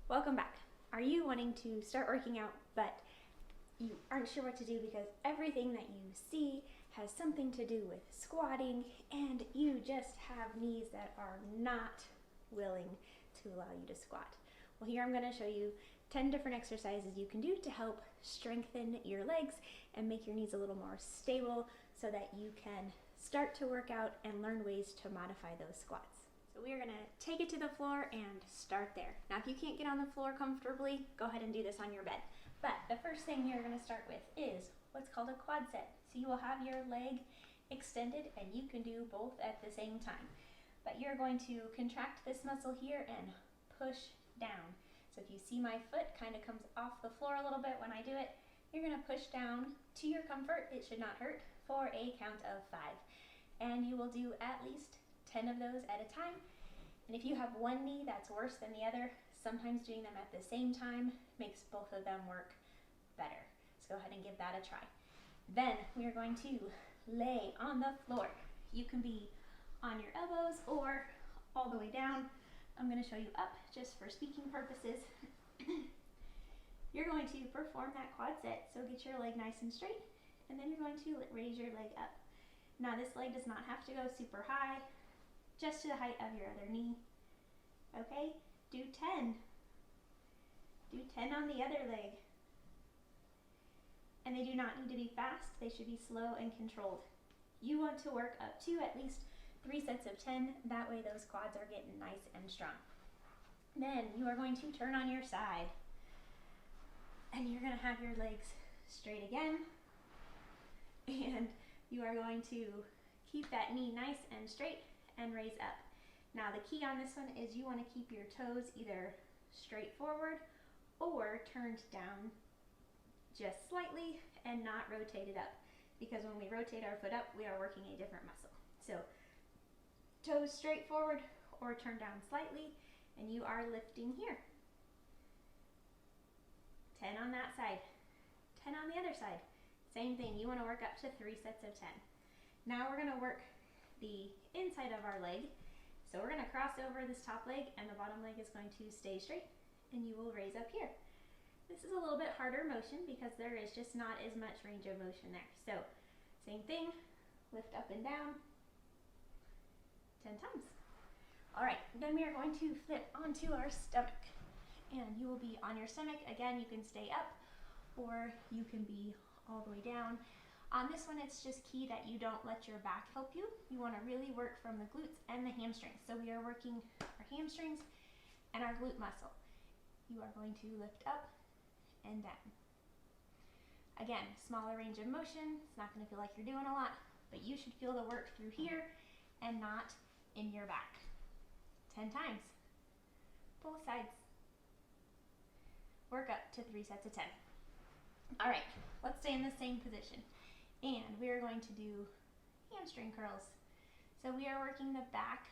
Welcome back. Are you wanting to start working out but you aren't sure what to do because everything that you see has something to do with squatting and you just have knees that are not willing to allow you to squat? Well, here I'm going to show you 10 different exercises you can do to help strengthen your legs and make your knees a little more stable so that you can start to work out and learn ways to modify those squats. So we are going to take it to the floor and start there. Now, if you can't get on the floor comfortably, go ahead and do this on your bed. But the first thing you're going to start with is what's called a quad set. So you will have your leg extended and you can do both at the same time. But you're going to contract this muscle here and push down. So if you see my foot kind of comes off the floor a little bit when I do it, you're going to push down to your comfort. It should not hurt for a count of 5. And you will do at least 10 of those at a time. And if you have one knee that's worse than the other, sometimes doing them at the same time makes both of them work better. So go ahead and give that a try. Then we are going to lay on the floor. You can be on your elbows or all the way down. I'm going to show you up just for speaking purposes. You're going to perform that quad set, so get your leg nice and straight, and then you're going to raise your leg up. Now this leg does not have to go super high, just to the height of your other knee. Okay, do 10. Do 10 on the other leg. And they do not need to be fast, they should be slow and controlled. You want to work up to at least 3 sets of 10, that way those quads are getting nice and strong. Then you are going to turn on your side. And you're going to have your legs straight again. And you are going to keep that knee nice and straight and raise up. Now the key on this one is you want to keep your toes either straight forward or turned down just slightly and not rotated up, because when we rotate our foot up we are working a different muscle. So toes straight forward or turned down slightly, and you are lifting here. 10 on that side, 10 on the other side. Same thing, you want to work up to 3 sets of 10. Now we're going to work the inside of our leg. So we're going to cross over this top leg and the bottom leg is going to stay straight and you will raise up here. This is a little bit harder motion because there is just not as much range of motion there. So same thing, lift up and down 10 times. Alright, then we are going to flip onto our stomach and you will be on your stomach. Again, you can stay up or you can be all the way down. On this one, it's just key that you don't let your back help you. You want to really work from the glutes and the hamstrings. So we are working our hamstrings and our glute muscle. You are going to lift up and down. Again, smaller range of motion. It's not going to feel like you're doing a lot, but you should feel the work through here and not in your back. 10 times. Both sides. Work up to 3 sets of 10. All right, let's stay in the same position. And we are going to do hamstring curls. So we are working the back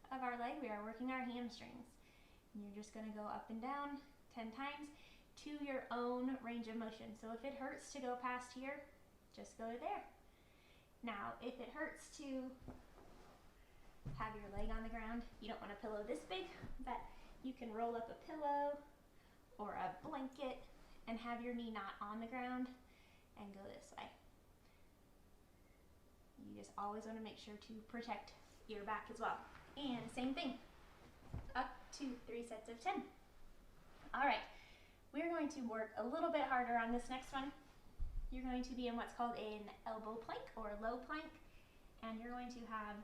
of our leg, we are working our hamstrings. And you're just going to go up and down 10 times to your own range of motion. So if it hurts to go past here, just go to there. Now, if it hurts to have your leg on the ground, you don't want a pillow this big, but you can roll up a pillow or a blanket and have your knee not on the ground and go this way. You just always want to make sure to protect your back as well. And same thing, up to 3 sets of 10. All right, we're going to work a little bit harder on this next one. You're going to be in what's called an elbow plank or low plank, and you're going to have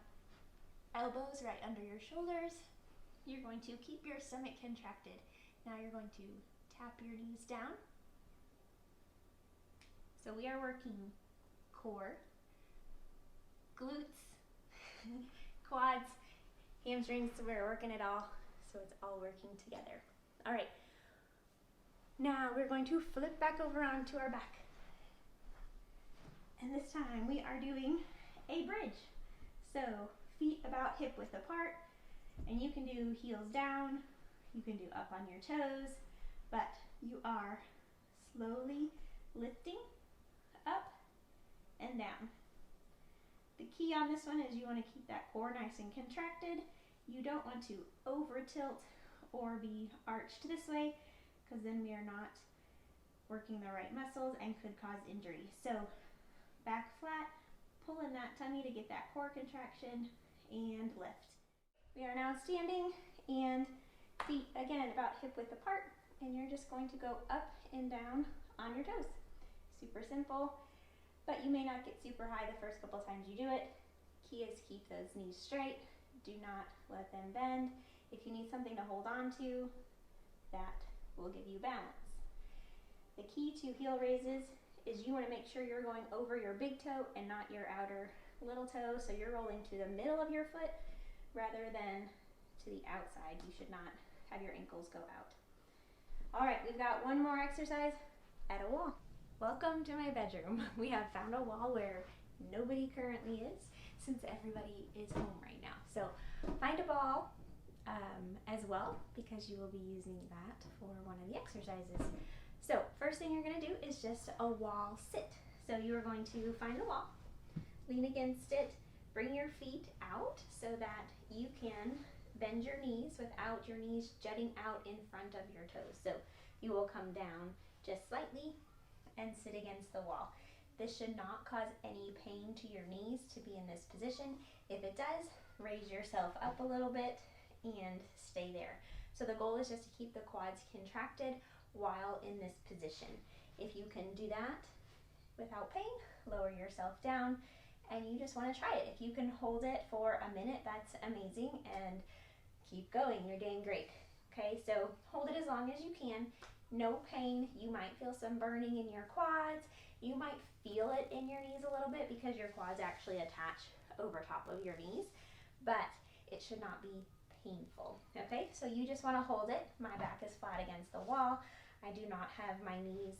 elbows right under your shoulders. You're going to keep your stomach contracted. Now you're going to tap your knees down. So we are working core, glutes, quads, hamstrings, so we're working it all, so it's all working together. All right, now we're going to flip back over onto our back. And this time we are doing a bridge. So feet about hip width apart, and you can do heels down, you can do up on your toes, but you are slowly lifting up and down. The key on this one is you want to keep that core nice and contracted. You don't want to over tilt or be arched this way, because then we are not working the right muscles and could cause injury. So back flat, pull in that tummy to get that core contraction, and lift. We are now standing, and feet again about hip width apart, and you're just going to go up and down on your toes. Super simple, but you may not get super high the first couple times you do it. Key is keep those knees straight. Do not let them bend. If you need something to hold on to, that will give you balance. The key to heel raises is you want to make sure you're going over your big toe and not your outer little toe. So you're rolling to the middle of your foot rather than to the outside. You should not have your ankles go out. All right, we've got one more exercise at a wall. Welcome to my bedroom. We have found a wall where nobody currently is, since everybody is home right now. So find a ball as well, because you will be using that for one of the exercises. So first thing you're going to do is just a wall sit. So you are going to find the wall, lean against it, bring your feet out so that you can bend your knees without your knees jutting out in front of your toes. So you will come down just slightly and sit against the wall. This should not cause any pain to your knees to be in this position. If it does, raise yourself up a little bit and stay there. So the goal is just to keep the quads contracted while in this position. If you can do that without pain, lower yourself down, and you just want to try it. If you can hold it for a minute, that's amazing, and keep going. You're doing great. Okay, so hold it as long as you can. No pain. You might feel some burning in your quads. You might feel it in your knees a little bit because your quads actually attach over top of your knees, but it should not be painful. Okay, so you just want to hold it. My back is flat against the wall. I do not have my knees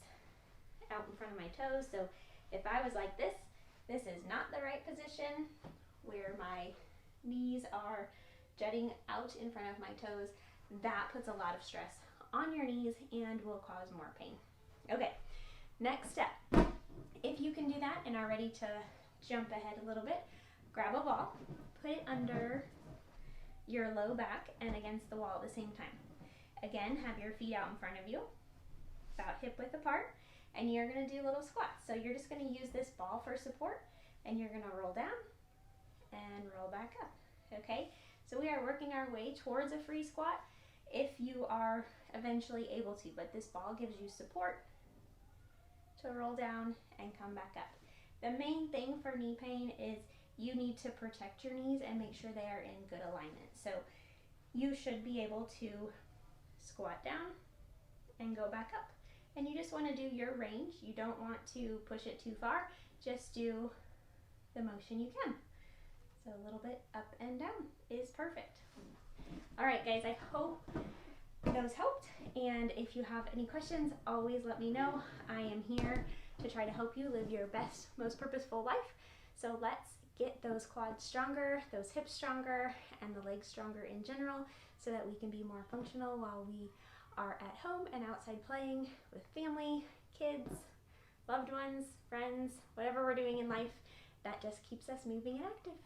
out in front of my toes, so if I was like this, this is not the right position where my knees are jutting out in front of my toes. That puts a lot of stress on your knees and will cause more pain. Okay, next step. If you can do that and are ready to jump ahead a little bit, grab a ball, put it under your low back and against the wall at the same time. Again, have your feet out in front of you, about hip width apart, and you're going to do little squats. So you're just going to use this ball for support, and you're going to roll down and roll back up. Okay, so we are working our way towards a free squat if you are eventually able to, but this ball gives you support to roll down and come back up. The main thing for knee pain is you need to protect your knees and make sure they are in good alignment. So you should be able to squat down and go back up. And you just want to do your range. You don't want to push it too far. Just do the motion you can. So a little bit up and down is perfect. All right, guys, I hope those helped. And if you have any questions, always let me know. I am here to try to help you live your best, most purposeful life. So let's get those quads stronger, those hips stronger, and the legs stronger in general so that we can be more functional while we are at home and outside playing with family, kids, loved ones, friends, whatever we're doing in life. That just keeps us moving and active.